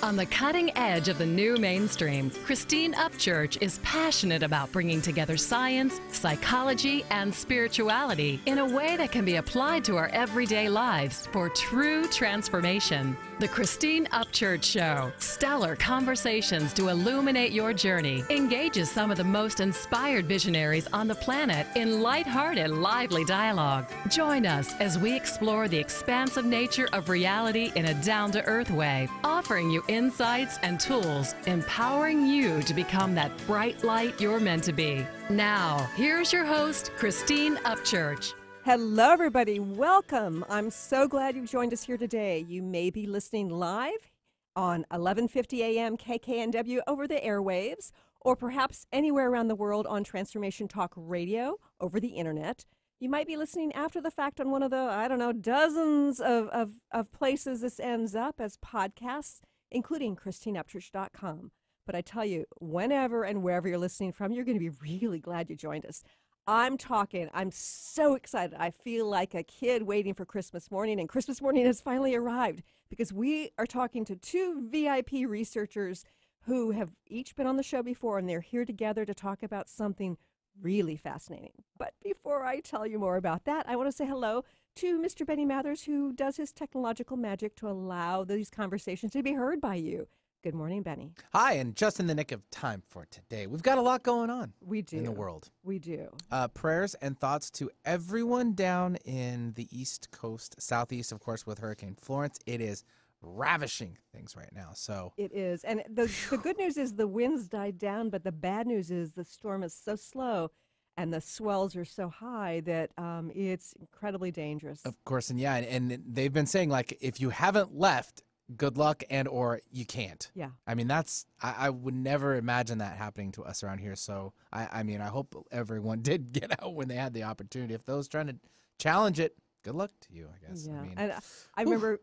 On the cutting edge of the new mainstream, Christine Upchurch is passionate about bringing together science, psychology, and spirituality in a way that can be applied to our everyday lives for true transformation. The Christine Upchurch Show, stellar conversations to illuminate your journey, engages some of the most inspired visionaries on the planet in lighthearted, lively dialogue. Join us as we explore the expansive nature of reality in a down-to-earth way, offering you insights and tools, empowering you to become that bright light you're meant to be. Now, here's your host, Christine Upchurch. Hello, everybody. Welcome. I'm so glad you've joined us here today. You may be listening live on 1150 AM KKNW over the airwaves, or perhaps anywhere around the world on Transformation Talk Radio over the internet. You might be listening after the fact on one of the, dozens of places this ends up as podcasts, including ChristineUpchurch.com. But I tell you, whenever and wherever you're listening from, you're going to be really glad you joined us. I'm so excited. I feel like a kid waiting for Christmas morning, and Christmas morning has finally arrived because we are talking to two VIP researchers who have each been on the show before, and they're here together to talk about something really fascinating. But before I tell you more about that, I want to say hello to Mr. Benny Mathers, who does his technological magic to allow these conversations to be heard by you. Good morning, Benny. Hi, and just in the nick of time for today. We've got a lot going on in the world. We do. Prayers and thoughts to everyone down in the East Coast, Southeast, of course, with Hurricane Florence. It is ravishing things right now. So it is. And the good news is the winds died down, but the bad news is the storm is so slow and the swells are so high that it's incredibly dangerous. Of course, and they've been saying, like, if you haven't left, good luck and or you can't. Yeah. I mean, I would never imagine that happening to us around here. So, I mean, I hope everyone did get out when they had the opportunity. If those trying to challenge it, good luck to you, I guess. Yeah. I mean, and I remember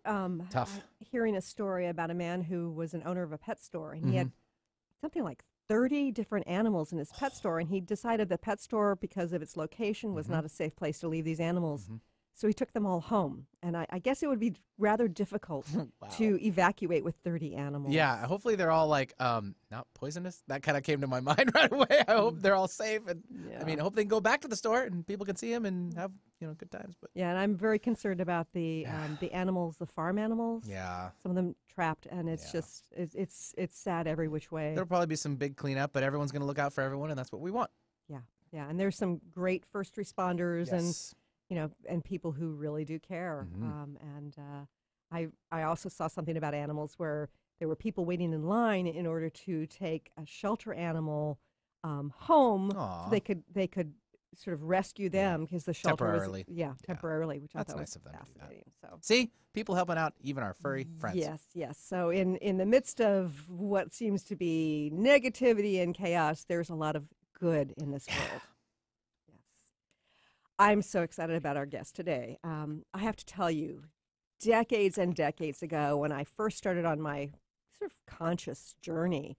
tough. Hearing a story about a man who was an owner of a pet store, and he had something like 30 different animals in his pet store, and he decided the pet store, because of its location, was not a safe place to leave these animals. So he took them all home. And I guess it would be rather difficult to evacuate with 30 animals. Yeah, hopefully they're all like not poisonous. That kind of came to my mind right away. I hope they're all safe. And I mean, I hope they can go back to the store and people can see them and have, good times. But yeah, and I'm very concerned about the animals, the farm animals. Yeah. Some of them trapped, and it's just, it's sad every which way. There'll probably be some big cleanup, but everyone's going to look out for everyone, and that's what we want. Yeah, and there's some great first responders and people who really do care. I also saw something about animals where there were people waiting in line in order to take a shelter animal home. So they could sort of rescue them because the shelter temporarily. Temporarily, which that's I thought nice was of them fascinating. to do that. So see, people helping out, even our furry friends. Yes. So in the midst of what seems to be negativity and chaos, there's a lot of good in this world. I'm so excited about our guest today. I have to tell you, decades and decades ago, when I first started on my sort of conscious journey,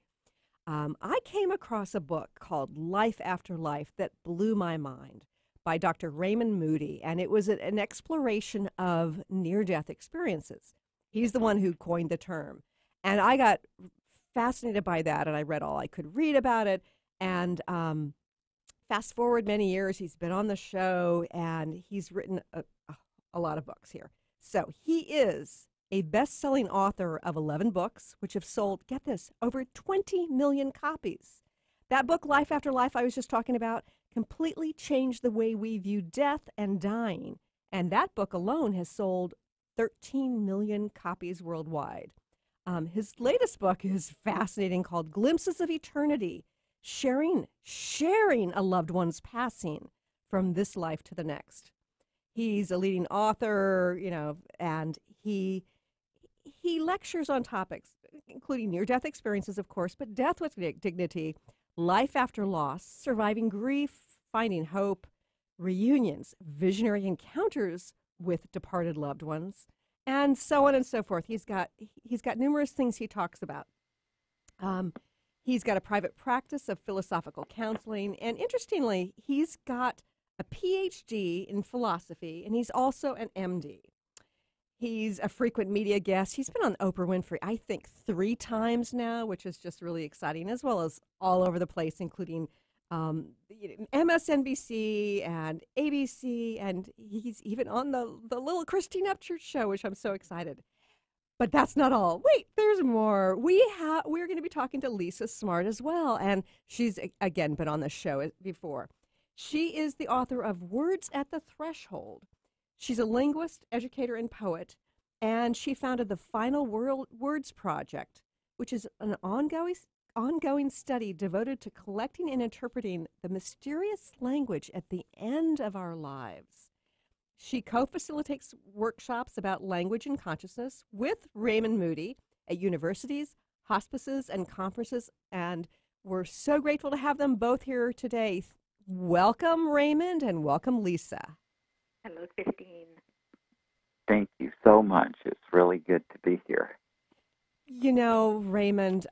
I came across a book called Life After Life that blew my mind by Dr. Raymond Moody, and it was an exploration of near-death experiences. He's the one who coined the term. And I got fascinated by that, and I read all I could read about it, and fast forward many years, he's been on the show, and he's written a lot of books here. So he is a best-selling author of 11 books, which have sold, get this, over 20 million copies. That book, Life After Life, I was just talking about, completely changed the way we view death and dying. And that book alone has sold 13 million copies worldwide. His latest book is fascinating, called Glimpses of Eternity, sharing a loved one's passing from this life to the next. He's a leading author, and he lectures on topics, including near-death experiences, of course, but death with dignity, life after loss, surviving grief, finding hope, reunions, visionary encounters with departed loved ones, and so on and so forth. He's got numerous things he talks about. He's got a private practice of philosophical counseling, and interestingly, he's got a PhD in philosophy, and he's also an MD. He's a frequent media guest. He's been on Oprah Winfrey, I think, 3 times now, which is just really exciting, as well as all over the place, including MSNBC and ABC, and he's even on the little Christine Upchurch show, which I'm so excited. But that's not all. Wait, there's more. We're going to be talking to Lisa Smartt as well, and she's again been on the show before. She is the author of Words at the Threshold. She's a linguist, educator, and poet, and she founded the Final Words Project, which is an ongoing study devoted to collecting and interpreting the mysterious language at the end of our lives. She co-facilitates workshops about language and consciousness with Raymond Moody at universities, hospices, and conferences, and we're so grateful to have them both here today. Welcome, Raymond, and welcome, Lisa. Hello, Christine. Thank you so much. It's really good to be here. You know, Raymond,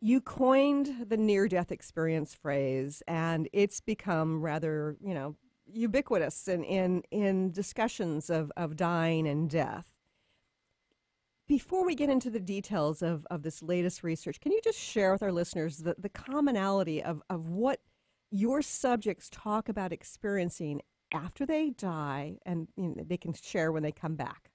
you coined the near-death experience phrase, and it's become rather, ubiquitous in discussions of dying and death. Before we get into the details of this latest research, can you just share with our listeners the commonality of what your subjects talk about experiencing after they die, and they can share when they come back?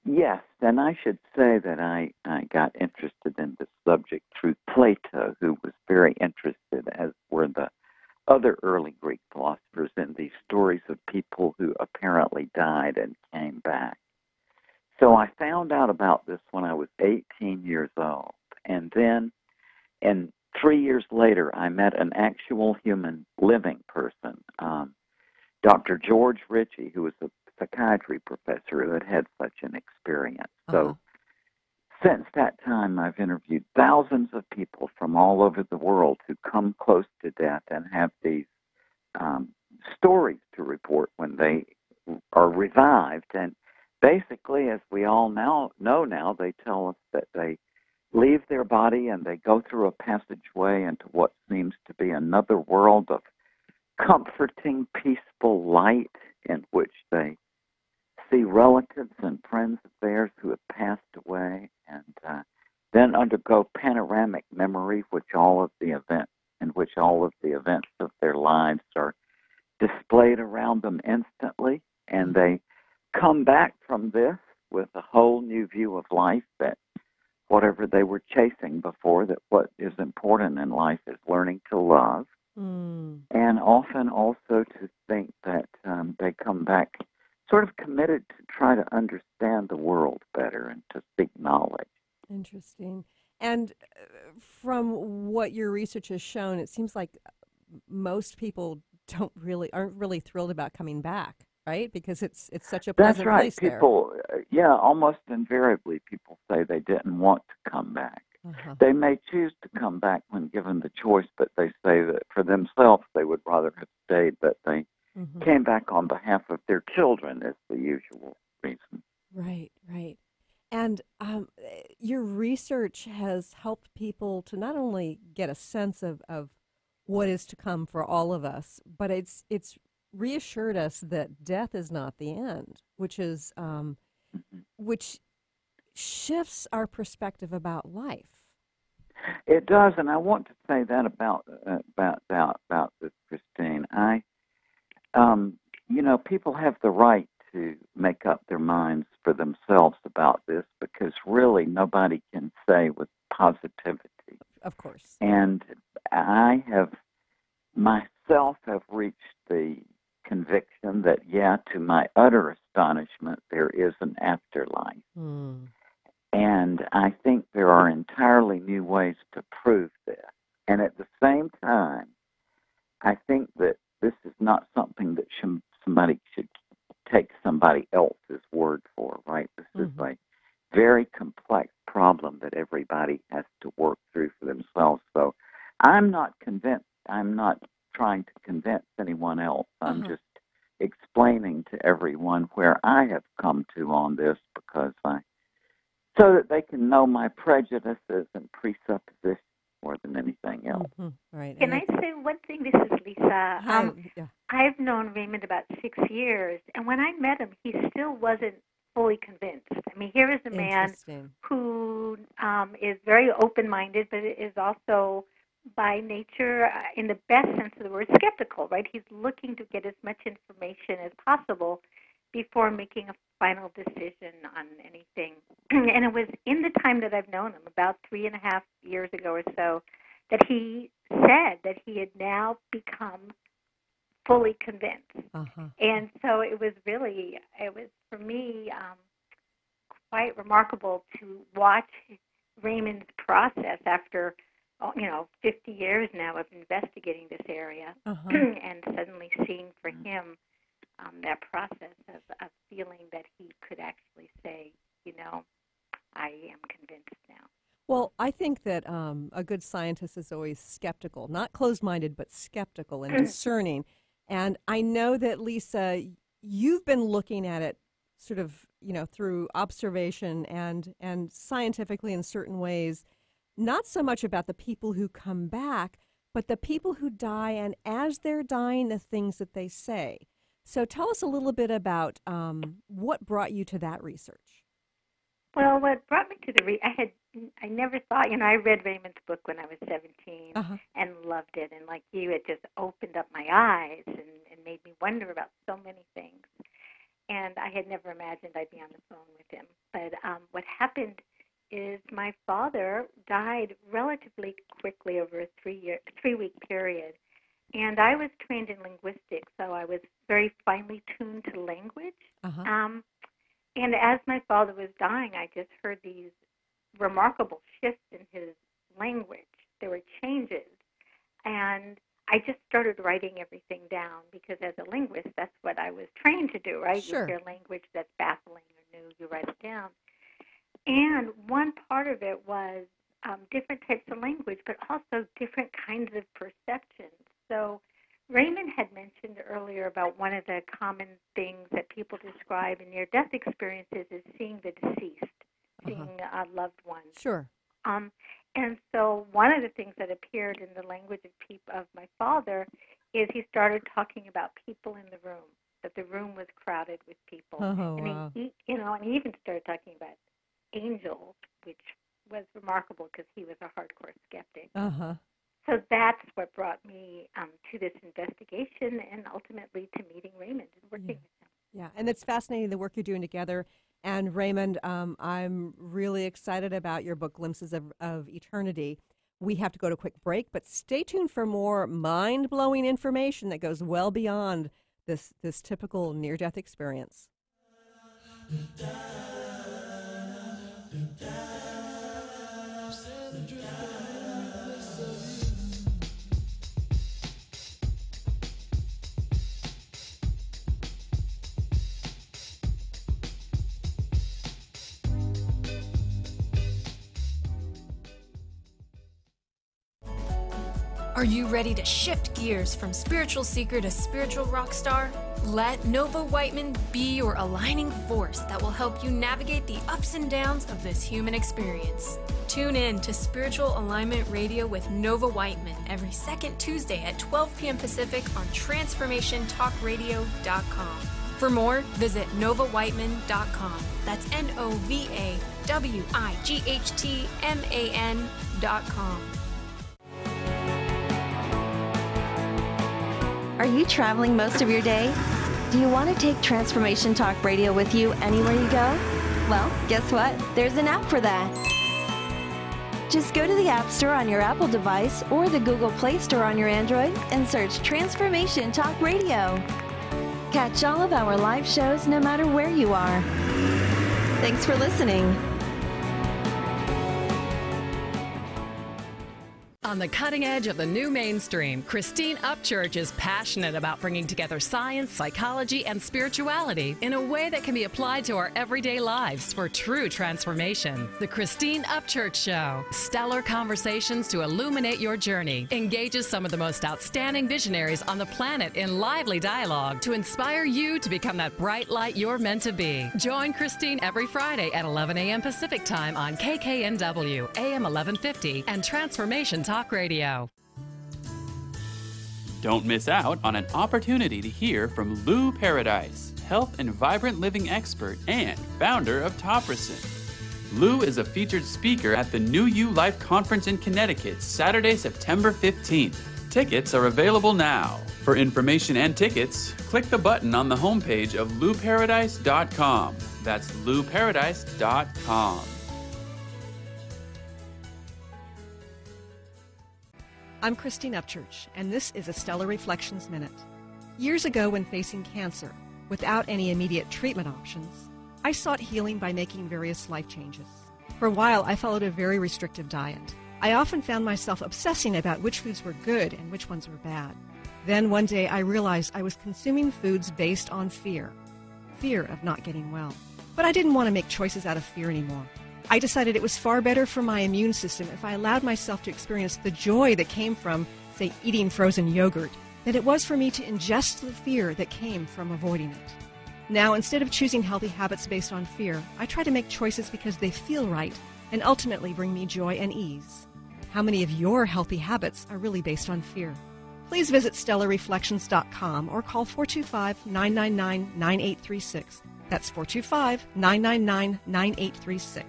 Yes, and I should say that I got interested in this subject through Plato, who was very interested, as were the other early Greek philosophers, in these stories of people who apparently died and came back. So I found out about this when I was 18 years old, and then, and 3 years later, I met an actual human living person, Dr. George Ritchie, who was a psychiatry professor who had such an experience. So since that time, I've interviewed thousands of people from all over the world who come close to death and have these stories to report when they are revived. And basically, as we all know now, they tell us that they leave their body and they go through a passageway into what seems to be another world of comforting, peaceful light, in which they see relatives and friends of theirs who have passed away, and then undergo panoramic memory, in which all of the events of their lives are displayed around them instantly, and they come back from this with a whole new view of life, that whatever they were chasing before, that what is important in life is learning to love. And often also to think that they come back sort of committed to try to understand the world better and to seek knowledge. Interesting. And from what your research has shown, it seems like most people aren't really thrilled about coming back, right? Because it's such a pleasant place there. People, almost invariably people say they didn't want to come back. They may choose to come back when given the choice, but they say that for themselves they would rather have stayed, but they came back on behalf of their children is the usual reason. Right. And your research has helped people to not only get a sense of what is to come for all of us, but it's reassured us that death is not the end, which is which shifts our perspective about life. It does, and I want to say that about this, Christine. People have the right to make up their minds for themselves about this, because really nobody can say with positivity. Of course. And I have myself reached the conviction that, to my utter astonishment, there is an afterlife. And I think there are entirely new ways to prove this. And at the same time, I think that this is not something that somebody should take somebody else's word for, right? This is a very complex problem that everybody has to work through for themselves. So I'm not convinced. I'm not trying to convince anyone else. I'm just explaining to everyone where I have come to on this, because so that they can know my prejudices and presuppositions more than anything else. Right. Can I say one thing? This is Lisa. Hi. Yeah. I've known Raymond about 6 years, and when I met him, he still wasn't fully convinced. I mean, here is a man who is very open-minded, but is also by nature, in the best sense of the word, skeptical, right? He's looking to get as much information as possible before making a final decision on anything. And it was in the time that I've known him, about 3.5 years ago or so, that he said that he had now become fully convinced. And so it was for me quite remarkable to watch Raymond's process after 50 years now of investigating this area, and suddenly seeing for him that process of feeling that he could actually say, I am convinced now. Well, I think that a good scientist is always skeptical, not closed-minded, but skeptical and discerning. And I know that, Lisa, you've been looking at it sort of, through observation and scientifically in certain ways, not so much about the people who come back, but the people who die, and as they're dying, the things that they say. So tell us a little bit about what brought you to that research. Well, what brought me to I never thought, I read Raymond's book when I was 17 and loved it. And like you, it just opened up my eyes and made me wonder about so many things. And I had never imagined I'd be on the phone with him. But what happened is my father died relatively quickly over a 3-week period. And I was trained in linguistics, so I was very finely tuned to language. And as my father was dying, I just heard these remarkable shifts in his language. There were changes. And I just started writing everything down because as a linguist, that's what I was trained to do, right? Sure. You hear language that's baffling or new, you write it down. And one part of it was different types of language, but also different kinds of perceptions. So Raymond had mentioned earlier about one of the common things that people describe in near-death experiences is seeing the deceased, seeing loved ones. Sure. And so one of the things that appeared in the language of my father is he started talking about people in the room, that the room was crowded with people. And he even started talking about angels, which was remarkable because he was a hardcore skeptic. So that's what brought me to this investigation and ultimately to meeting Raymond and working with him. Yeah, and it's fascinating the work you're doing together. And Raymond, I'm really excited about your book, Glimpses of Eternity. We have to go to a quick break, but stay tuned for more mind-blowing information that goes well beyond this typical near-death experience. Are you ready to shift gears from spiritual seeker to spiritual rock star? Let Nova Whiteman be your aligning force that will help you navigate the ups and downs of this human experience. Tune in to Spiritual Alignment Radio with Nova Whiteman every second Tuesday at 12 p.m. Pacific on TransformationTalkRadio.com. For more, visit novawhiteman.com. That's NOVAWIGHTMAN.com. Are you traveling most of your day? Do you want to take Transformation Talk Radio with you anywhere you go? Well, guess what? There's an app for that. Just go to the App Store on your Apple device or the Google Play Store on your Android and search Transformation Talk Radio. Catch all of our live shows no matter where you are. Thanks for listening. On the cutting edge of the new mainstream, Christine Upchurch is passionate about bringing together science, psychology, and spirituality in a way that can be applied to our everyday lives for true transformation. The Christine Upchurch Show, stellar conversations to illuminate your journey, engages some of the most outstanding visionaries on the planet in lively dialogue to inspire you to become that bright light you're meant to be. Join Christine every Friday at 11 a.m. Pacific Time on KKNW, AM 1150, and Transformation Talk Radio. Don't miss out on an opportunity to hear from Lou Paradise, health and vibrant living expert and founder of Topricin. Lou is a featured speaker at the New You Life Conference in Connecticut, Saturday, September 15th. Tickets are available now. For information and tickets, click the button on the homepage of louparadise.com. That's louparadise.com. I'm Christine Upchurch, and this is a Stellar Reflections Minute. Years ago, when facing cancer, without any immediate treatment options, I sought healing by making various life changes. For a while, I followed a very restrictive diet. I often found myself obsessing about which foods were good and which ones were bad. Then one day, I realized I was consuming foods based on fear of not getting well. But I didn't want to make choices out of fear anymore. I decided it was far better for my immune system if I allowed myself to experience the joy that came from, say, eating frozen yogurt, than it was for me to ingest the fear that came from avoiding it. Now, instead of choosing healthy habits based on fear, I try to make choices because they feel right and ultimately bring me joy and ease. How many of your healthy habits are really based on fear? Please visit StellarReflections.com or call 425-999-9836. That's 425-999-9836.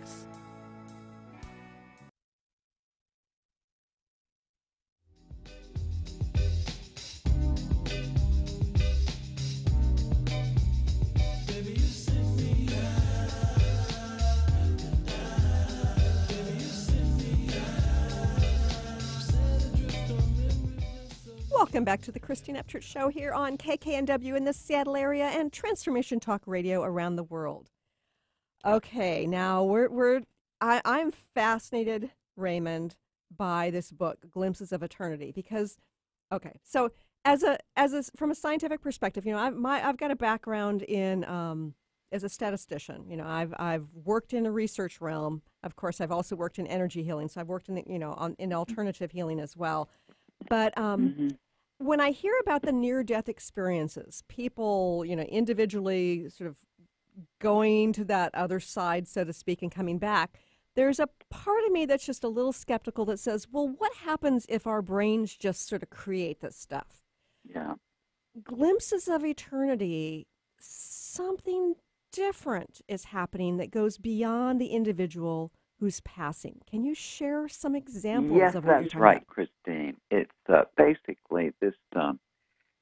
Welcome back to the Christine Upchurch Show here on KKNW in the Seattle area and Transformation Talk Radio around the world. Okay, now I'm fascinated, Raymond, by this book, Glimpses of Eternity, because, okay, so from a scientific perspective, you know, I've got a background in as a statistician. You know, I've worked in a research realm. Of course, I've also worked in energy healing, so I've worked in in alternative healing as well. But when I hear about the near-death experiences, people, you know, individually sort of going to that other side, so to speak, and coming back, there's a part of me that's just a little skeptical that says, well, what happens if our brains just sort of create this stuff? Yeah. Glimpses of eternity, something different is happening that goes beyond the individual who's passing. Can you share some examples yes, of what you're that's talking right, about? Christine. It's basically this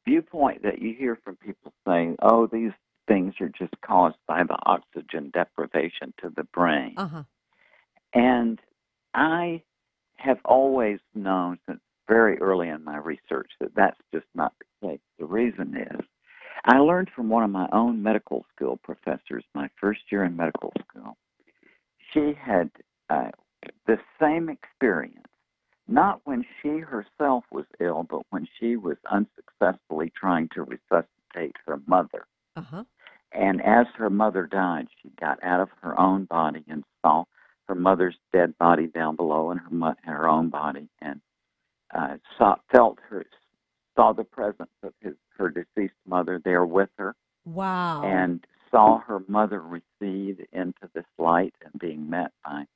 viewpoint that you hear from people saying, oh, these things are just caused by the oxygen deprivation to the brain. Uh-huh. And I have always known since very early in my research that that's just not the case. The reason is I learned from one of my own medical school professors my first year in medical school. She had the same experience, not when she herself was ill, but when she was unsuccessfully trying to resuscitate her mother. Uh-huh. And as her mother died, she got out of her own body and saw her mother's dead body down below in her own body, and saw the presence of her deceased mother there with her. Wow. And saw her mother recede into this light and being met by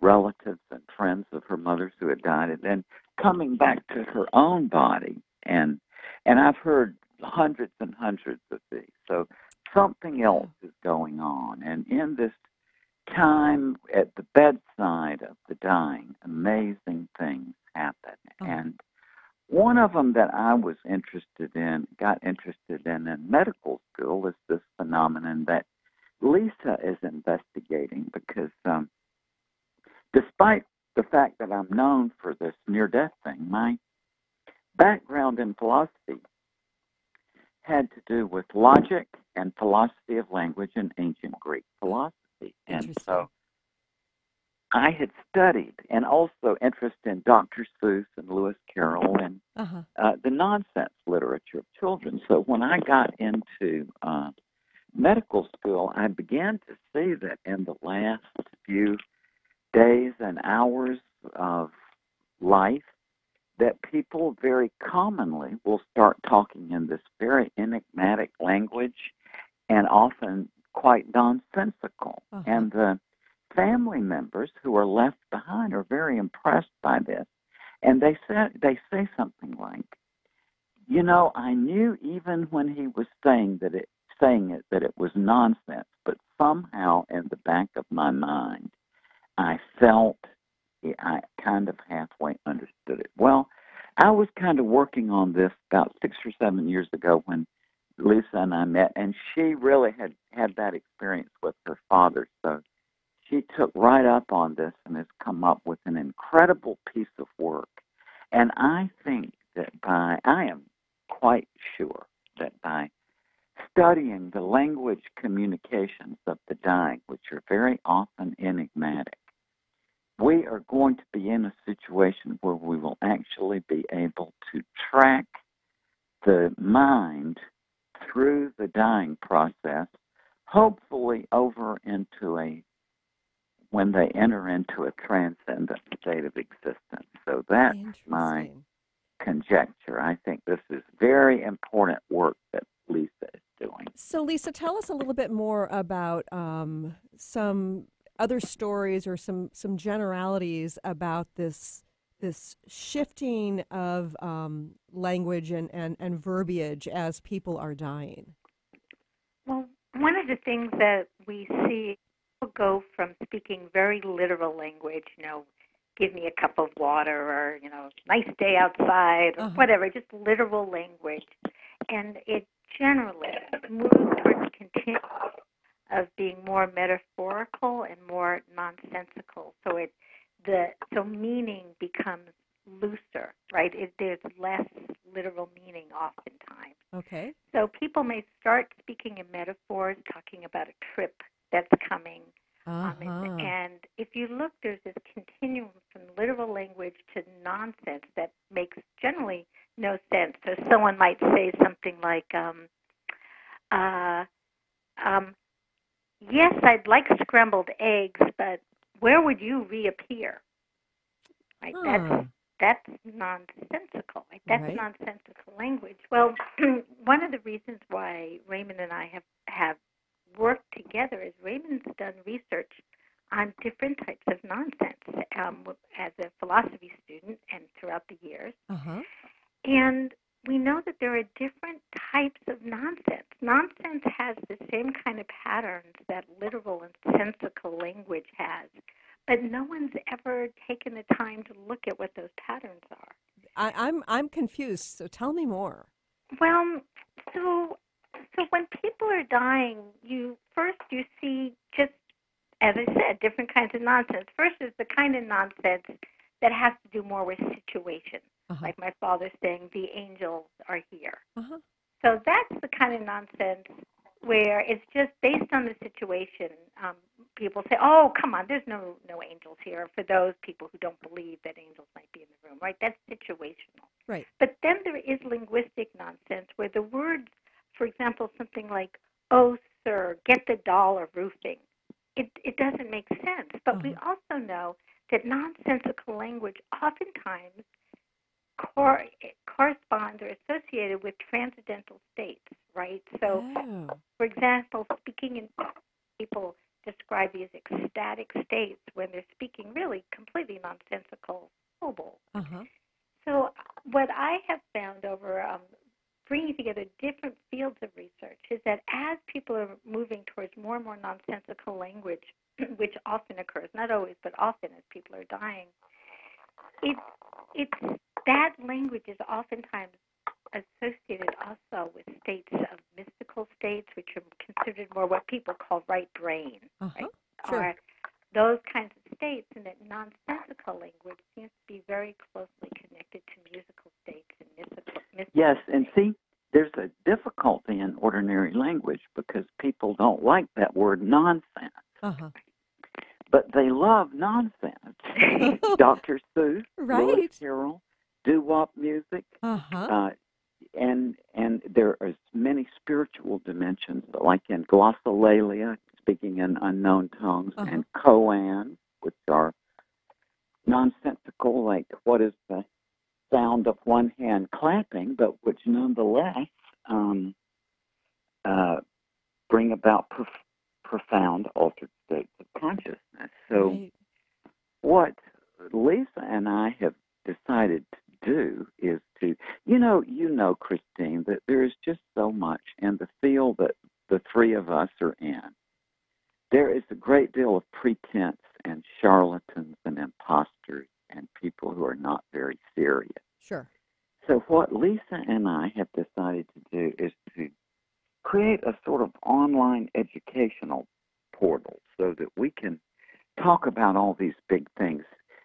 relatives and friends of her mother's who had died, and then coming back to her own body. And I've heard hundreds and hundreds of these. So something else is going on. And in this time at the bedside of the dying, amazing things happen. And one of them that I was got interested in medical school is this phenomenon that Lisa is investigating, because despite the fact that I'm known for this near-death thing, my background in philosophy had to do with logic and philosophy of language and ancient Greek philosophy. And so I had studied and also interested in Dr. Seuss and Lewis Carroll and the nonsense literature of children. So when I got into medical school, I began to see that in the last few days and hours of life, that people very commonly will start talking in this very enigmatic language and often quite nonsensical. And the family members who are left behind are very impressed by this. And they say something like, you know, I knew even when he was saying it that it was nonsense, but somehow in the back of my mind, I felt I kind of halfway understood it. Well, I was kind of working on this about 6 or 7 years ago when Lisa and I met, and she really had that experience with her father. So she took right up on this and has come up with an incredible piece of work. And I think that I am quite sure that by studying the language communications of the dying, which are very often enigmatic, we are going to be in a situation where we will actually be able to track the mind through the dying process, hopefully over into when they enter into a transcendent state of existence. So that's my conjecture. I think this is very important work that Lisa is doing. So, Lisa, tell us a little bit more about some other stories or some generalities about this shifting of language and verbiage as people are dying. Well, one of the things that we see, people go from speaking very literal language, you know, give me a cup of water, or, you know, nice day outside, or whatever, just literal language. And it generally moves towards continuum of being more metaphorical and more nonsensical. So meaning becomes looser, right? There's less literal meaning oftentimes. Okay. So people may start speaking in metaphors, talking about a trip that's coming. And if you look, there's this continuum from literal language to nonsense that makes generally no sense. So someone might say something like, yes, I'd like scrambled eggs, but where would you reappear? Right? That's nonsensical. Right? That's nonsensical language. Well, one of the reasons why Raymond and I have worked together is Raymond's done research on different types of nonsense as a philosophy student and throughout the years. And we know that there are different types of nonsense. Nonsense has the same kind of patterns that literal and sensical language has, but no one's ever taken the time to look at what those patterns are. I'm confused, so tell me more. Well, so when people are dying, you see, just as I said, different kinds of nonsense. First is the kind of nonsense that has to do more with situations. Like my father saying, the angels are here. So that's the kind of nonsense where it's just based on the situation. People say, oh, come on, there's no angels here, for those people who don't believe that angels might be in the room, right? That's situational. Right. But then there is linguistic nonsense where the words, for example, something like, oh, sir, get the dollar roofing. It doesn't make sense. But we also know that nonsensical language oftentimes corresponds or associated with transcendental states, right? So, for example, speaking in people describe these ecstatic states when they're speaking really completely nonsensical syllables. So what I have found over bringing together different fields of research is that as people are moving towards more and more nonsensical language, which often occurs, not always, but often as people are dying, it's that language is oftentimes associated also with states of mystical states, which are considered more what people call right brain, right? Or those kinds of states, and that nonsensical language seems to be very closely connected to musical states and mystical Yes, and see, there's a difficulty in ordinary language because people don't like that word nonsense. but they love nonsense. Dr. Seuss, Right. Lewis Carroll, doo-wop music, Uh-huh. and there are many spiritual dimensions, like in glossolalia, speaking in unknown tongues, and koan, which are nonsensical, like what is the sound of one hand clapping, but which nonetheless bring about profound altered states of consciousness. So Right. what Lisa and I have decided to do is to, you know, Christine, that there is just so much in the field that the three of us are in. There is a great deal of pretense and charlatans and imposters and people who are not very serious. Sure. So what Lisa and I have decided to do is to create a sort of online educational portal so that we can talk about all these big things: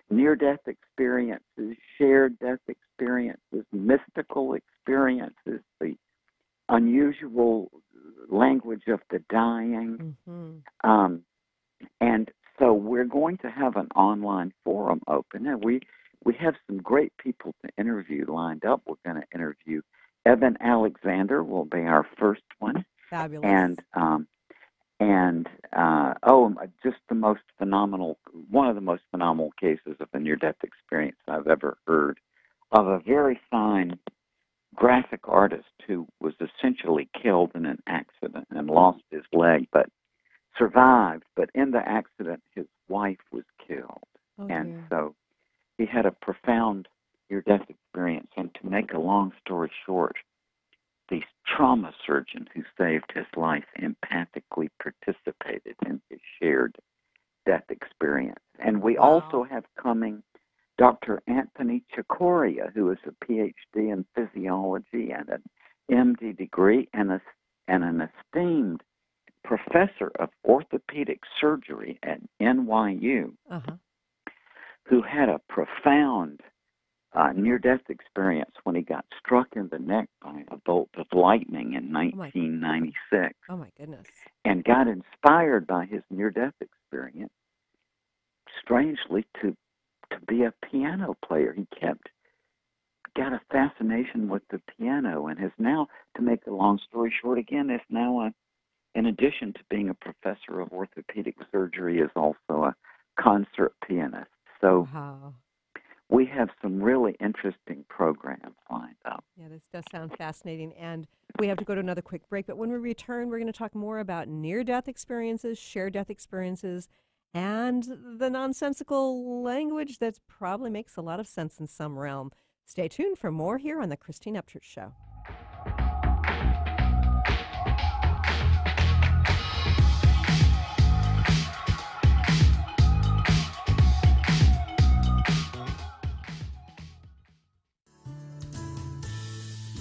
near-death experiences, shared death experiences, mystical experiences, the unusual language of the dying. And so we're going to have an online forum open, and we have some great people to interview lined up. We're going to interview Evan Alexander will be our first one. Fabulous. And just the most phenomenal, one of the most phenomenal cases of a near-death experience I've ever heard, of a very fine graphic artist who was essentially killed in an accident and lost his leg, but survived. But in the accident, his wife was killed. And so he had a profound near-death experience. And to make a long story short, the trauma surgeon who saved his life empathically participated in his shared death experience. And we also have coming Dr. Anthony Cicoria, who is a PhD in physiology and an MD degree and an esteemed professor of orthopedic surgery at NYU, who had a profound near-death experience when he got struck in the neck by a bolt of lightning in 1996. Oh, my goodness. And got inspired by his near-death experience, strangely, to be a piano player. He got a fascination with the piano and has now, to make a long story short again, is now, in addition to being a professor of orthopedic surgery, is also a concert pianist. So we have some really interesting programs lined up. Yeah, this does sound fascinating. And we have to go to another quick break. But when we return, we're going to talk more about near-death experiences, shared death experiences, and the nonsensical language that probably makes a lot of sense in some realm. Stay tuned for more here on The Christine Upchurch Show.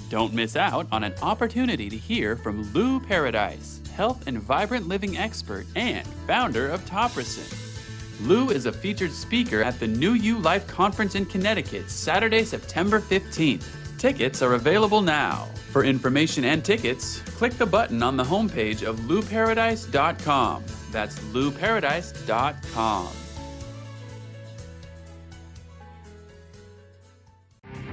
Don't miss out on an opportunity to hear from Lou Paradise, health and vibrant living expert and founder of Topricin. Lou is a featured speaker at the New You Life Conference in Connecticut, Saturday, September 15th. Tickets are available now. For information and tickets, click the button on the homepage of louparadise.com. That's louparadise.com.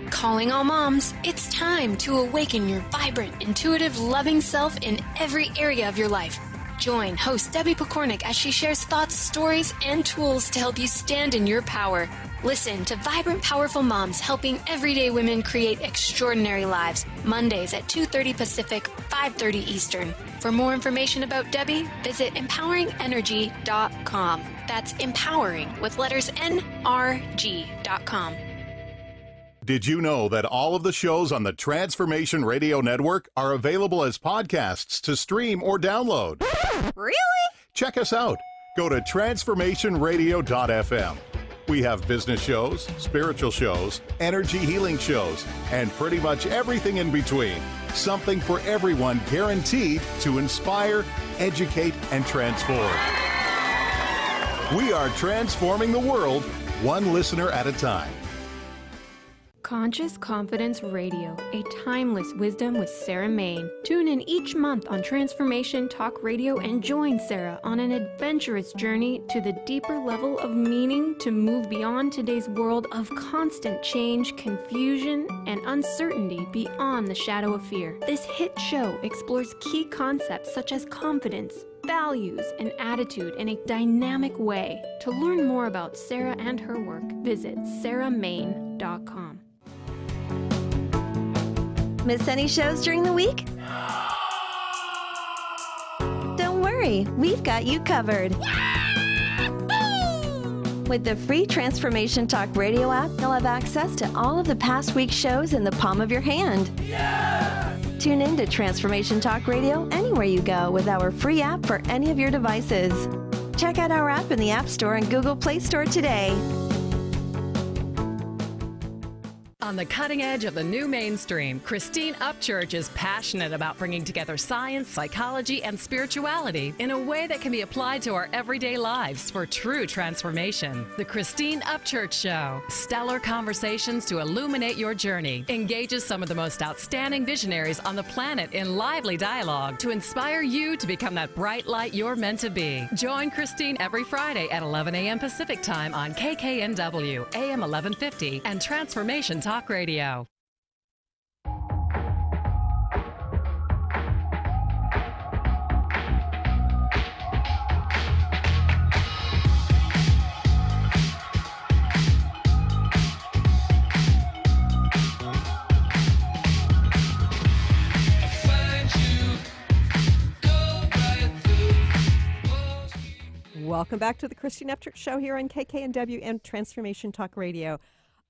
Calling all moms, it's time to awaken your vibrant, intuitive, loving self in every area of your life. Join host Debbie Pokornik as she shares thoughts, stories, and tools to help you stand in your power. Listen to Vibrant, Powerful Moms helping everyday women create extraordinary lives. Mondays at 2:30 Pacific, 5:30 Eastern. For more information about Debbie, visit empoweringenergy.com. That's empowering with letters NRG.com. Did you know that all of the shows on the Transformation Radio Network are available as podcasts to stream or download? Really? Check us out. Go to transformationradio.fm. We have business shows, spiritual shows, energy healing shows, and pretty much everything in between. Something for everyone, guaranteed to inspire, educate, and transform. We are transforming the world one listener at a time. Conscious Confidence Radio, a timeless wisdom with Sarah Main. Tune in each month on Transformation Talk Radio and join Sarah on an adventurous journey to the deeper level of meaning to move beyond today's world of constant change, confusion, and uncertainty beyond the shadow of fear. This hit show explores key concepts such as confidence, values, and attitude in a dynamic way. To learn more about Sarah and her work, visit sarahmain.com. Miss any shows during the week? Don't worry, we've got you covered. With the free Transformation Talk Radio app, you'll have access to all of the past week's shows in the palm of your hand. Tune in to Transformation Talk Radio anywhere you go with our free app for any of your devices. Check out our app in the App Store and Google Play Store today. On the cutting edge of the new mainstream, Christine Upchurch is passionate about bringing together science, psychology, and spirituality in a way that can be applied to our everyday lives for true transformation. The Christine Upchurch Show, stellar conversations to illuminate your journey, engages some of the most outstanding visionaries on the planet in lively dialogue to inspire you to become that bright light you're meant to be. Join Christine every Friday at 11 a.m. Pacific Time on KKNW, AM 1150, and Transformation Talk Radio. Welcome back to the Christine Upchurch Show here on KKNW and Transformation Talk Radio.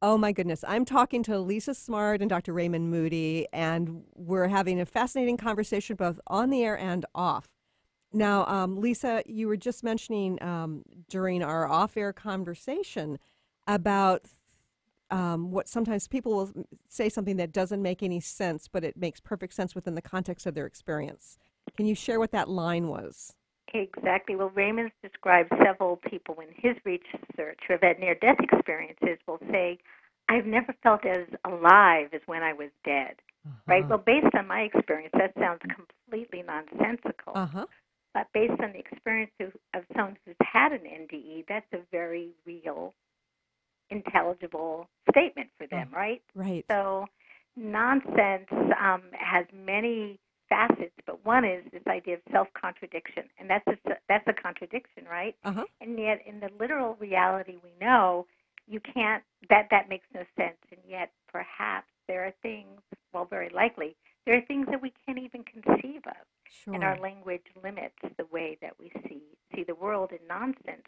Oh my goodness, I'm talking to Lisa Smartt and Dr. Raymond Moody, and we're having a fascinating conversation both on the air and off. Now, Lisa, you were just mentioning during our off-air conversation about what sometimes people will say something that doesn't make any sense, but it makes perfect sense within the context of their experience. Can you share what that line was? Exactly. Well, Raymond's described several people in his research who have had near-death experiences will say, I've never felt as alive as when I was dead. Right? Well, based on my experience, that sounds completely nonsensical. But based on the experience of someone who's had an NDE, that's a very real, intelligible statement for them, right? Right. So nonsense has many facets, but one is this idea of self-contradiction, and that's a contradiction, right? And yet, in the literal reality we know, you can't. That makes no sense, and yet perhaps there are things. Well, very likely there are things that we can't even conceive of, and our language limits the way that we see the world. And nonsense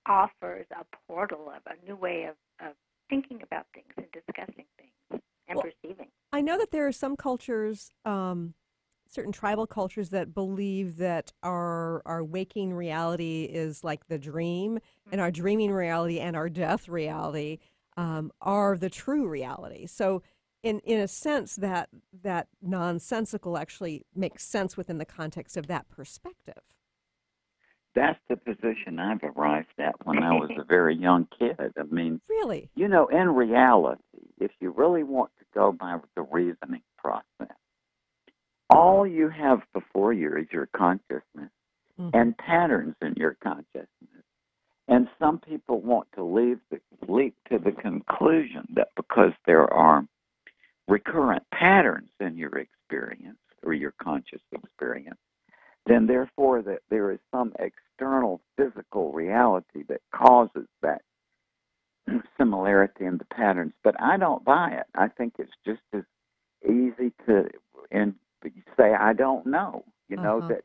offers a portal of a new way of thinking about things and discussing things and perceiving. I know that there are some cultures. Certain tribal cultures that believe that our waking reality is like the dream, and our dreaming reality and our death reality are the true reality. So in a sense, that nonsensical actually makes sense within the context of that perspective. That's the position I've arrived at when I was a very young kid. I mean, really? You know, in reality, if you really want to go by the reasoning process, all you have before you is your consciousness and patterns in your consciousness. And some people want to leap to the conclusion that because there are recurrent patterns in your experience or your conscious experience, then therefore that there is some external physical reality that causes that similarity in the patterns. But I don't buy it. I think it's just as easy to say, I don't know, that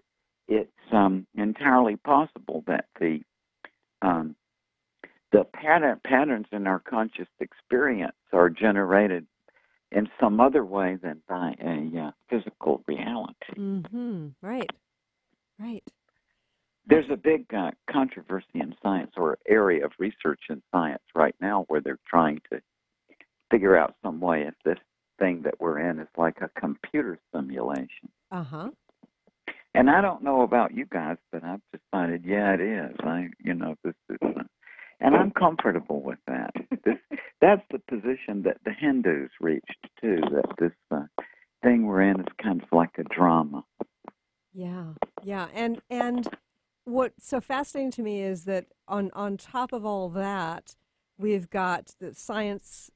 it's entirely possible that the patterns in our conscious experience are generated in some other way than by a physical reality. Right. There's a big controversy in science, or area of research in science right now, where they're trying to figure out some way if this thing that we're in is like a computer simulation. And I don't know about you guys, but I've decided, yeah, it is. This is, and I'm comfortable with that. that's the position that the Hindus reached too. That this thing we're in is kind of like a drama. Yeah, yeah, and what's so fascinating to me is that on top of all that, we've got the science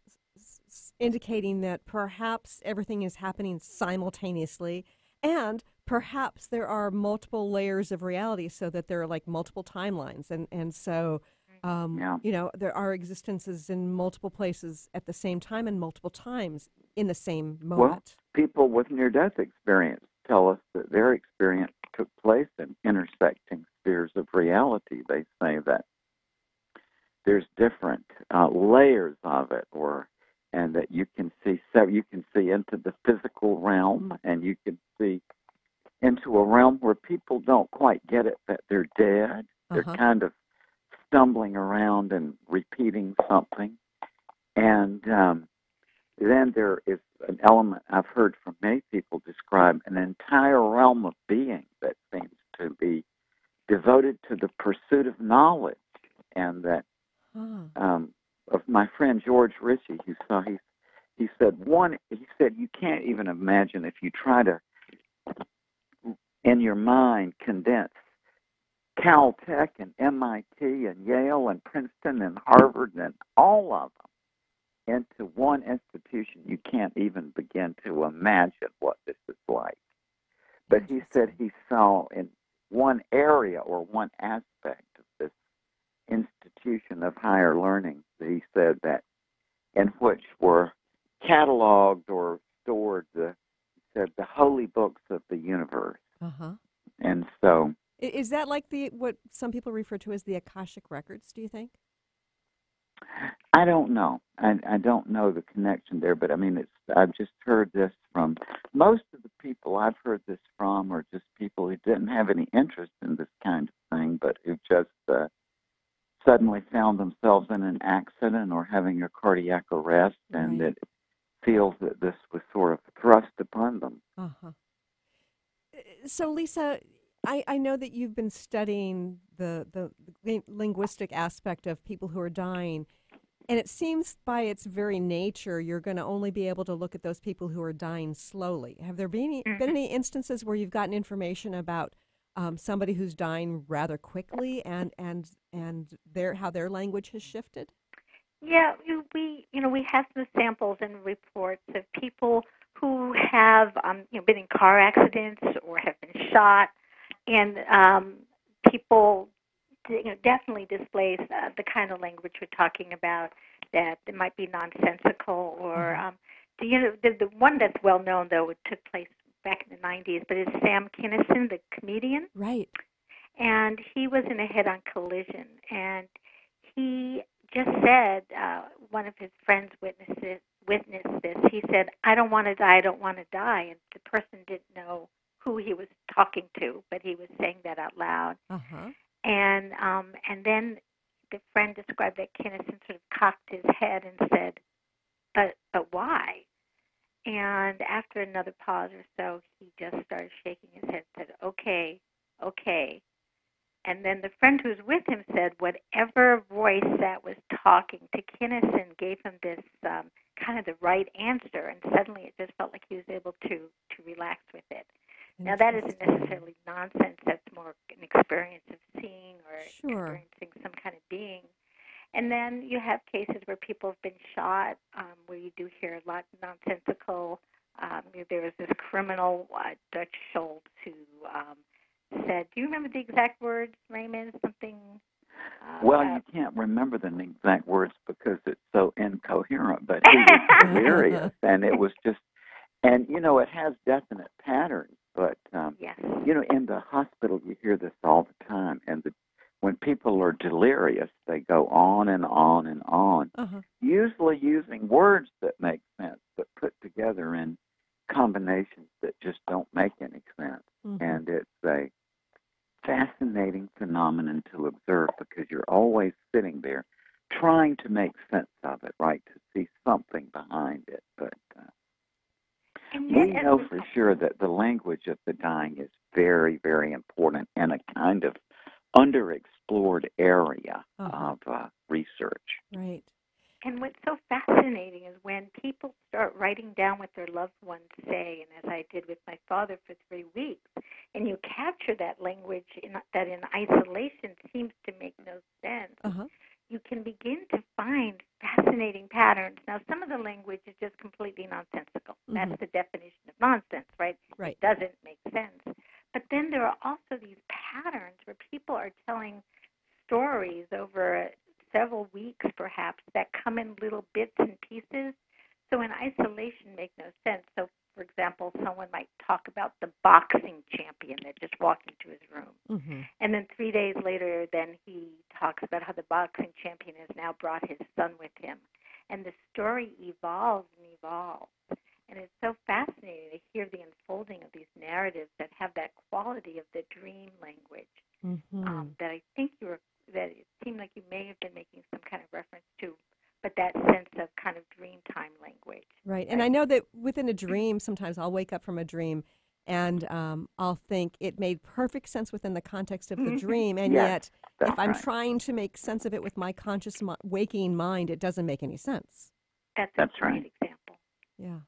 indicating that perhaps everything is happening simultaneously, and perhaps there are multiple layers of reality, so that there are like multiple timelines, and so there are existences in multiple places at the same time and multiple times in the same moment. Well, people with near-death experience tell us that their experience took place in intersecting spheres of reality. They say that there's different layers of it, and that you can see into the physical realm, and you can see into a realm where people don't quite get it that they're dead. They're kind of stumbling around and repeating something, and then there is an element I've heard from many people describe an entire realm of being that seems to be devoted to the pursuit of knowledge, and that of my friend George Ritchie, he said you can't even imagine if you try to in your mind condense Caltech and MIT and Yale and Princeton and Harvard and all of them into one institution. You can't even begin to imagine what this is like. But he said he saw in one area or one aspect of this institution of higher learning, he said that in which were cataloged or stored the holy books of the universe. And so, is that like what some people refer to as the Akashic records? Do you think? I don't know. I don't know the connection there, but I mean, I've just heard this from most of the people I've heard this from are just people who didn't have any interest in this kind of thing, but who just suddenly found themselves in an accident or having a cardiac arrest, and that feels that this was sort of thrust upon them. So, Lisa, I know that you've been studying the linguistic aspect of people who are dying, and it seems by its very nature you're going to only be able to look at those people who are dying slowly. Have there been any instances where you've gotten information about somebody who's dying rather quickly and how their language has shifted? Yeah, we have some samples and reports of people who have been in car accidents or have been shot, and people definitely displays the kind of language we're talking about, that it might be nonsensical, or the one that's well known, though, it took place back in the 90s, but it's Sam Kinison, the comedian. Right. And he was in a head-on collision, and he just said, one of his friends witnessed this. He said, "I don't want to die, I don't want to die." And the person didn't know who he was talking to, but he was saying that out loud. And then the friend described that Kinnison sort of cocked his head and said, but why? And after another pause or so, he just started shaking his head and said, okay. And then the friend who's with him said whatever voice that was talking to Kinnison gave him this kind of the right answer, and suddenly it just felt like he was able to relax with it. Now, that isn't necessarily nonsense. That's more an experience of seeing or experiencing some kind of being. And then you have cases where people have been shot, where you do hear a lot nonsensical. There was this criminal, Dutch Schultz, who said, do you remember the exact words, Raymond? Something... well, you can't remember the exact words because it's so incoherent, but he was hilarious, and it was just... And, it has definite patterns, but, in the hospital, you hear this all the time, and when people are delirious, they go on and on and on, usually using words that make sense, but put together in combinations that just don't make any sense. And it's a fascinating phenomenon to observe because you're always sitting there trying to make sense of it, right, to see something behind it. But we know for sure that the language of the dying is very, very important and a kind of underexplored area of research. Right. And what's so fascinating writing down what their loved ones say, and as I did with my father for 3 weeks, and you capture that language that in isolation seems to make no sense, you can begin to find fascinating patterns. Now, some of the language is just completely nonsensical. That's the definition of nonsense, right? It doesn't make sense. But then there are also these patterns where people are telling stories over several weeks, perhaps, that come in little bits and pieces. So in isolation, make no sense. So, for example, someone might talk about the boxing champion that just walked into his room. And then 3 days later, then he talks about how the boxing champion has now brought his son with him. And the story evolves and evolves. And it's so fascinating to hear the unfolding of these narratives that have that quality of the dream language that I think that it seemed like you may have been making some kind of reference to, but that sense of kind of dream time language. Right. And I know that within a dream, sometimes I'll wake up from a dream and I'll think it made perfect sense within the context of the dream. And yet, if I'm trying to make sense of it with my conscious waking mind, it doesn't make any sense. That's a great example. Yeah.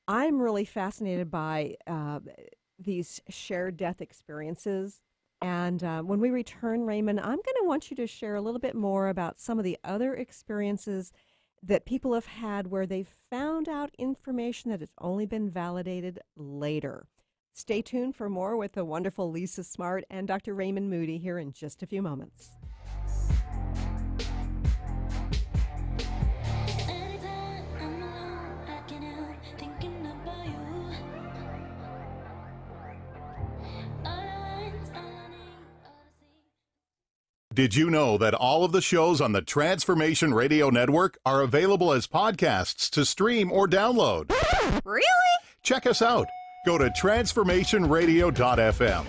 I'm really fascinated by these shared death experiences. And when we return, Raymond, I'm going to want you to share a little bit more about some of the other experiences that people have had where they've found out information that has only been validated later. Stay tuned for more with the wonderful Lisa Smartt and Dr. Raymond Moody here in just a few moments. Did you know that all of the shows on the Transformation Radio Network are available as podcasts to stream or download? Really? Check us out. Go to transformationradio.fm.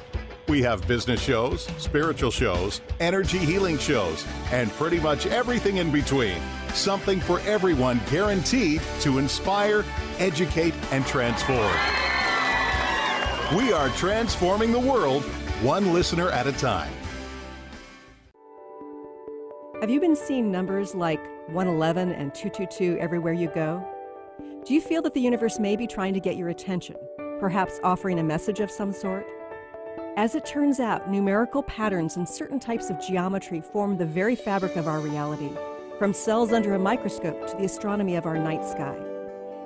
We have business shows, spiritual shows, energy healing shows, and pretty much everything in between. Something for everyone, guaranteed to inspire, educate, and transform. We are transforming the world, one listener at a time. Have you been seeing numbers like 111 and 222 everywhere you go? Do you feel that the universe may be trying to get your attention, perhaps offering a message of some sort? As it turns out, numerical patterns and certain types of geometry form the very fabric of our reality, from cells under a microscope to the astronomy of our night sky.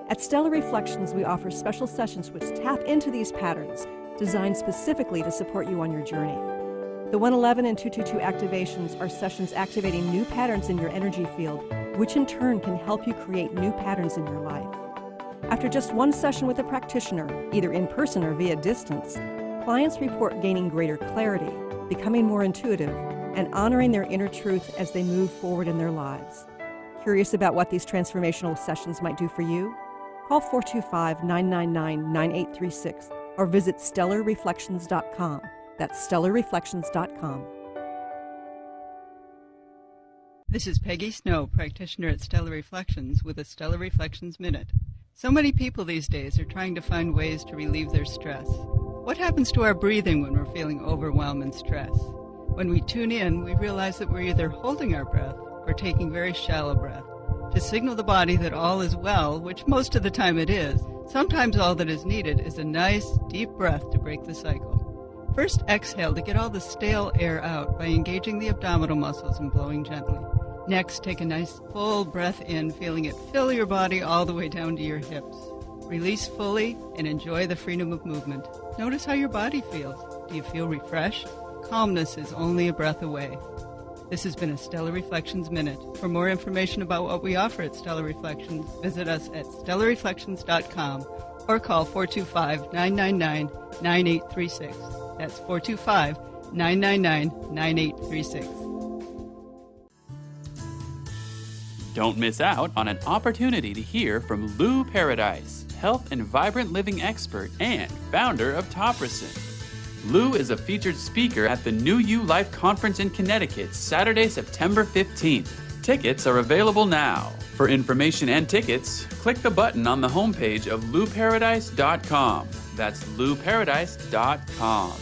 At Stellar Reflections, we offer special sessions which tap into these patterns, designed specifically to support you on your journey. The 111 and 222 activations are sessions activating new patterns in your energy field, which in turn can help you create new patterns in your life. After just one session with a practitioner, either in person or via distance, clients report gaining greater clarity, becoming more intuitive, and honoring their inner truth as they move forward in their lives. Curious about what these transformational sessions might do for you? Call 425-999-9836 or visit stellarreflections.com. That's stellarreflections.com. This is Peggy Snow, practitioner at Stellar Reflections, with a Stellar Reflections Minute. So many people these days are trying to find ways to relieve their stress. What happens to our breathing when we're feeling overwhelm and stress? When we tune in, we realize that we're either holding our breath or taking very shallow breath to signal the body that all is well, which most of the time it is. Sometimes all that is needed is a nice, deep breath to break the cycle. First, exhale to get all the stale air out by engaging the abdominal muscles and blowing gently. Next, take a nice full breath in, feeling it fill your body all the way down to your hips. Release fully and enjoy the freedom of movement. Notice how your body feels. Do you feel refreshed? Calmness is only a breath away. This has been a Stellar Reflections Minute. For more information about what we offer at Stellar Reflections, visit us at stellarreflections.com or call 425-999-9836. That's 425-999-9836. Don't miss out on an opportunity to hear from Lou Paradise, health and vibrant living expert and founder of Topricin. Lou is a featured speaker at the New You Life Conference in Connecticut, Saturday, September 15th. Tickets are available now. For information and tickets, click the button on the homepage of louparadise.com. That's louparadise.com.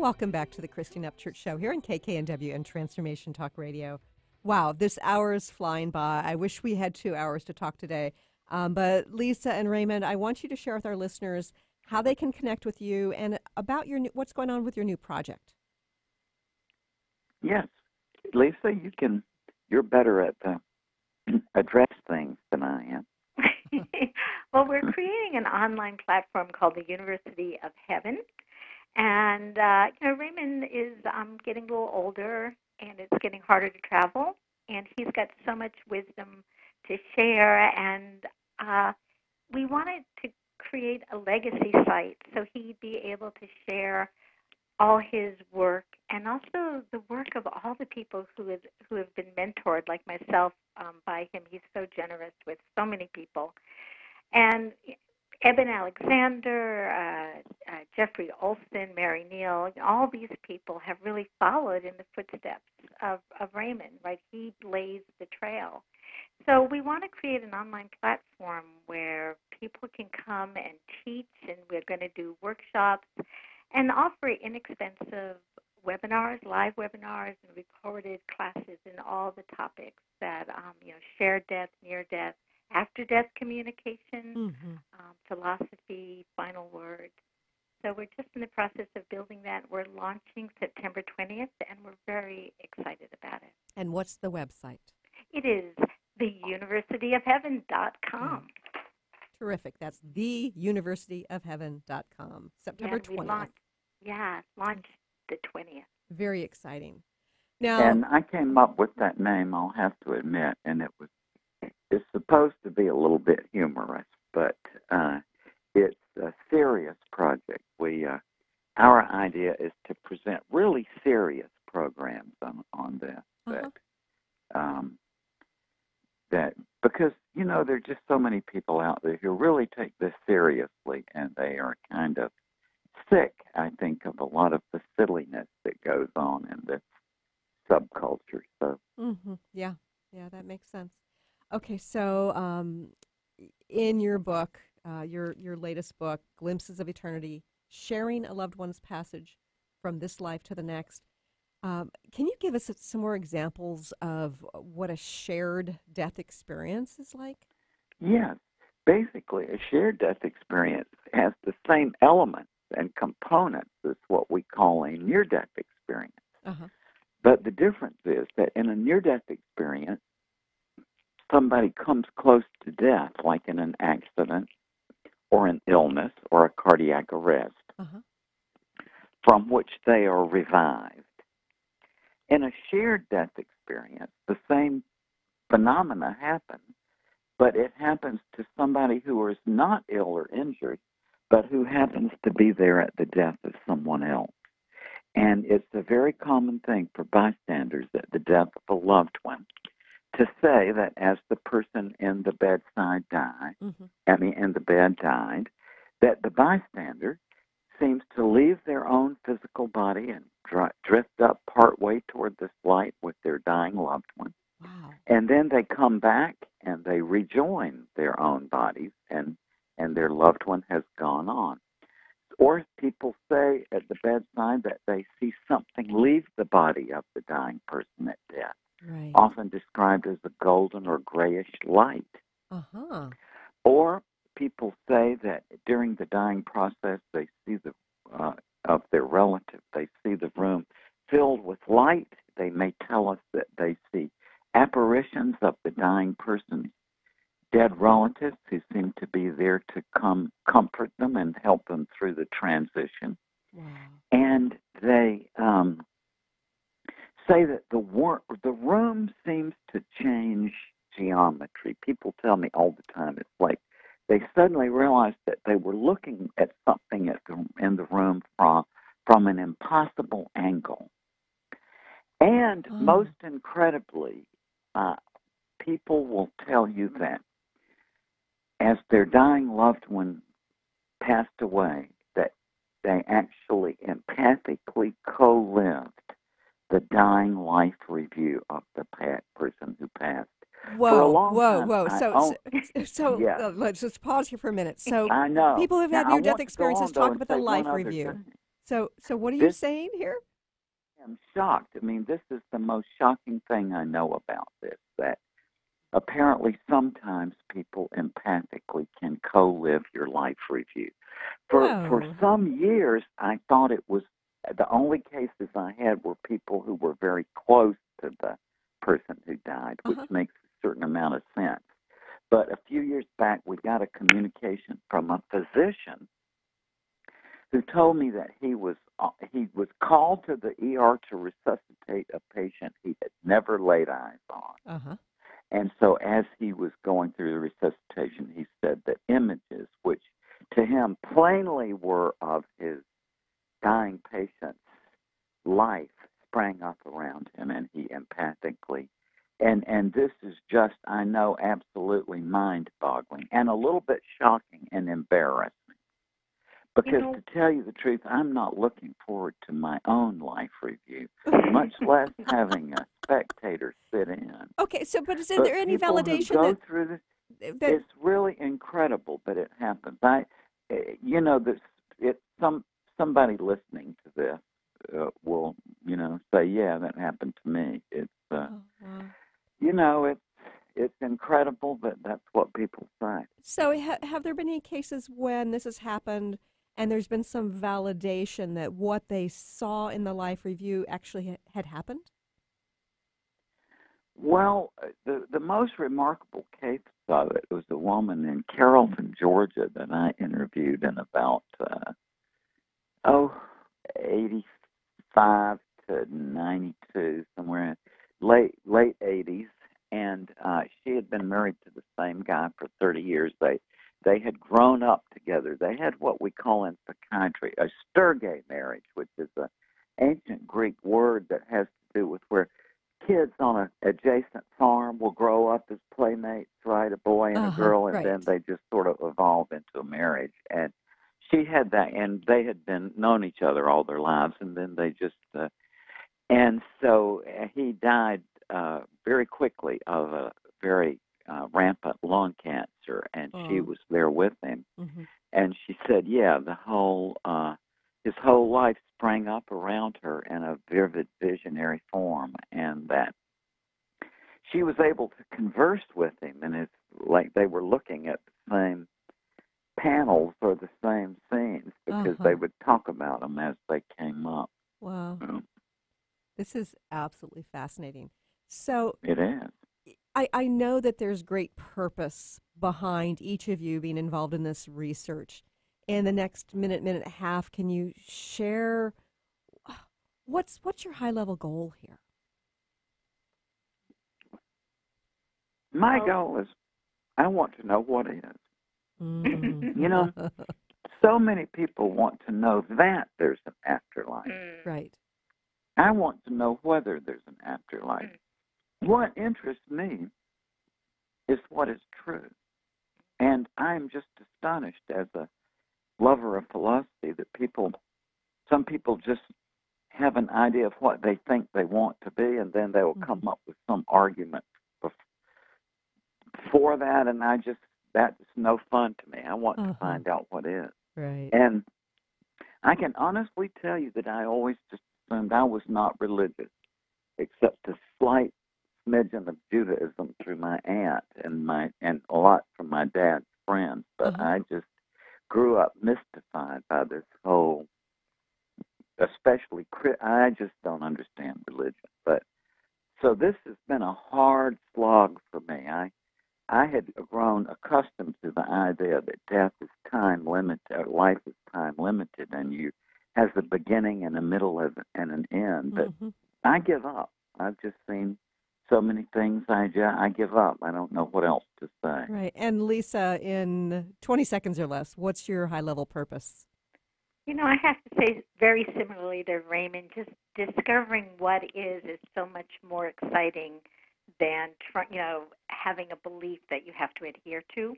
welcome back to the Christine Upchurch Show here on KKNW and Transformation Talk Radio. Wow, this hour is flying by. I wish we had 2 hours to talk today. But Lisa and Raymond, I want you to share with our listeners how they can connect with you and about what's going on with your new project. Yes. Lisa, you're better at address things than I am. Well, we're creating an online platform called the University of Heaven. And, Raymond is getting a little older, and it's getting harder to travel. And he's got so much wisdom to share. And we wanted to create a legacy site so he'd be able to share all his work and also the work of all the people who have been mentored, like myself, by him. He's so generous with so many people. And Eben Alexander, Jeffrey Olson, Mary Neal, all these people have really followed in the footsteps of Raymond, right? He blazed the trail. So we want to create an online platform where people can come and teach, and we're going to do workshops and offer inexpensive webinars, live webinars, and recorded classes in all the topics that, shared death, near death, after-death communication, philosophy, final word. So we're just in the process of building that. We're launching September 20th, and we're very excited about it. And what's the website? It is theuniversityofheaven.com. Terrific. That's theuniversityofheaven.com. September 20th. Launched the 20th. Very exciting. Now, and I came up with that name, I'll have to admit, and it's supposed to be a little bit humorous, but it's a serious project. Our idea is to present really serious programs on this. That because there are just so many people out there who really take this seriously, and they are kind of sick, I think, of a lot of the silliness that goes on in this subculture. So, yeah, that makes sense. Okay, so in your book, your latest book, Glimpses of Eternity, Sharing a Loved One's Passage from This Life to the Next, can you give us some more examples of what a shared death experience is like? Yes. Basically, a shared death experience has the same elements and components as what we call a near-death experience. But the difference is that in a near-death experience, somebody comes close to death, like in an accident or an illness or a cardiac arrest, from which they are revived. In a shared death experience, the same phenomena happen, but it happens to somebody who is not ill or injured, but who happens to be there at the death of someone else. And it's a very common thing for bystanders at the death of a loved one to say that as the person in the bedside died, in the bed died, that the bystander seems to leave their own physical body and drift up partway toward this light with their dying loved one. Wow. And then they come back and they rejoin their own bodies, and their loved one has gone on. Or people say at the bedside that they see something leave the body of the dying person at death, often described as a golden or grayish light. Or people say that during the dying process they see of their relative, they see the room filled with light. They may tell us that they see apparitions of the dying person's dead relatives who seem to be there to come comfort them and help them through the transition. And they say that the room seems to change geometry. People tell me all the time, it's like they suddenly realized that they were looking at something in the room from an impossible angle. And most incredibly, people will tell you that as their dying loved one passed away, that they actually empathically co-lived the dying life review of the person who passed. Whoa. So let's just pause here for a minute. So I know. people who've had near-death experiences talk about the life review. So what are you saying here? I'm shocked. I mean, this is the most shocking thing I know about this, that apparently sometimes people empathically can co-live your life review. For some years, I thought it was the only cases I had were people who were very close to the person who died, which makes a certain amount of sense. But a few years back, we got a communication from a physician who told me that he was called to the ER to resuscitate a patient he had never laid eyes on. And so as he was going through the resuscitation, he said that images, which to him plainly were of his dying patient's life, sprang up around him, and he empathically. And this is just, I know, absolutely mind-boggling and a little bit shocking and embarrassing. Because to tell you the truth, I'm not looking forward to my own life review, much less having a spectator sit in. Okay, but is there any validation who go through this, it's really incredible that it happens. Somebody listening to this will, say, yeah, that happened to me. It's, it's incredible, but that's what people say. So have there been any cases when this has happened and there's been some validation that what they saw in the life review actually had happened? Well, the most remarkable case of it was a woman in Carrollton, Georgia, that I interviewed in about 85 to 92, somewhere in late 80s, and she had been married to the same guy for 30 years. They had grown up together. They had what we call in psychiatry a sturge marriage, which is an ancient Greek word that has to do with where kids on an adjacent farm will grow up as playmates, right, a boy and a girl, and then they just sort of evolve into a marriage. And she had that, and they had been known each other all their lives, and then they just, and so he died very quickly of a very rampant lung cancer, and she was there with him. And she said, yeah, his whole life sprang up around her in a vivid visionary form, and that she was able to converse with him, and it's like they were looking at the same panels or the same scenes because they would talk about them as they came up. Wow. This is absolutely fascinating. So it is. I know that there's great purpose behind each of you being involved in this research. In the next minute and a half, can you share what's your high-level goal here? My goal is I want to know what is. So many people want to know that there's an afterlife. Right. I want to know whether there's an afterlife. What interests me is what is true. And I'm just astonished as a lover of philosophy that some people just have an idea of what they think they want to be, and then they will come up with some argument for that, and that's no fun to me. I want to find out what is. Right. And I can honestly tell you that I always just assumed I was not religious, except a slight smidgen of Judaism through my aunt and a lot from my dad's friends. But I just grew up mystified by this whole, especially, I just don't understand religion. But so this has been a hard slog for me. I had grown accustomed to the idea that death is time limited, or life is time limited, and you has a beginning and a middle and an end. But I give up. I've just seen so many things. I give up. I don't know what else to say. Right. And Lisa, in 20 seconds or less, what's your high-level purpose? I have to say very similarly to Raymond, just discovering what is so much more exciting than having a belief that you have to adhere to.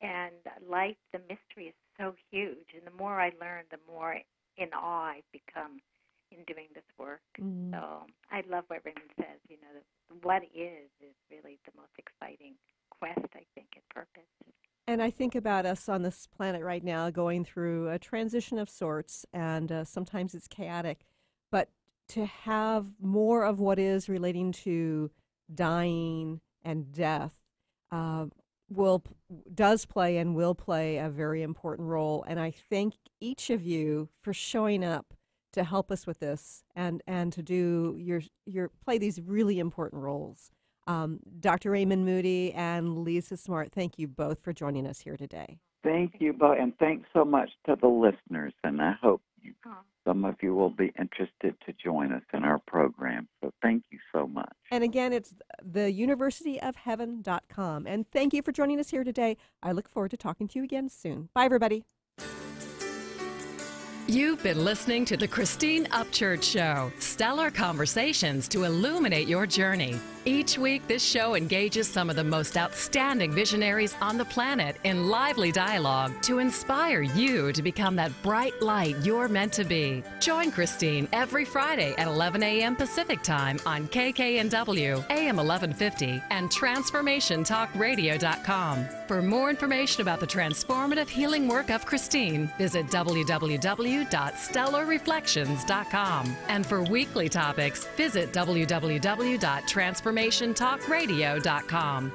And life, the mystery is so huge. And the more I learn, the more in awe I become in doing this work. So I love what Raymond says. What is really the most exciting quest, I think, and purpose. And I think about us on this planet right now going through a transition of sorts, and sometimes it's chaotic. But to have more of what is relating to dying and death does play and will play a very important role. And I thank each of you for showing up to help us with this and to do your play these really important roles. Dr. Raymond Moody and Lisa Smartt, thank you both for joining us here today. Thank you both, and thanks so much to the listeners. And I hope some of you will be interested to join us in our program. So thank you so much. And again, it's theuniversityofheaven.com. And thank you for joining us here today. I look forward to talking to you again soon. Bye, everybody. You've been listening to the Christine Upchurch Show, stellar conversations to illuminate your journey. Each week, this show engages some of the most outstanding visionaries on the planet in lively dialogue to inspire you to become that bright light you're meant to be. Join Christine every Friday at 11 a.m. Pacific Time on KKNW, AM 1150, and TransformationTalkRadio.com. For more information about the transformative healing work of Christine, visit www.stellarreflections.com. And for weekly topics, visit www.transformationtalkradio.com.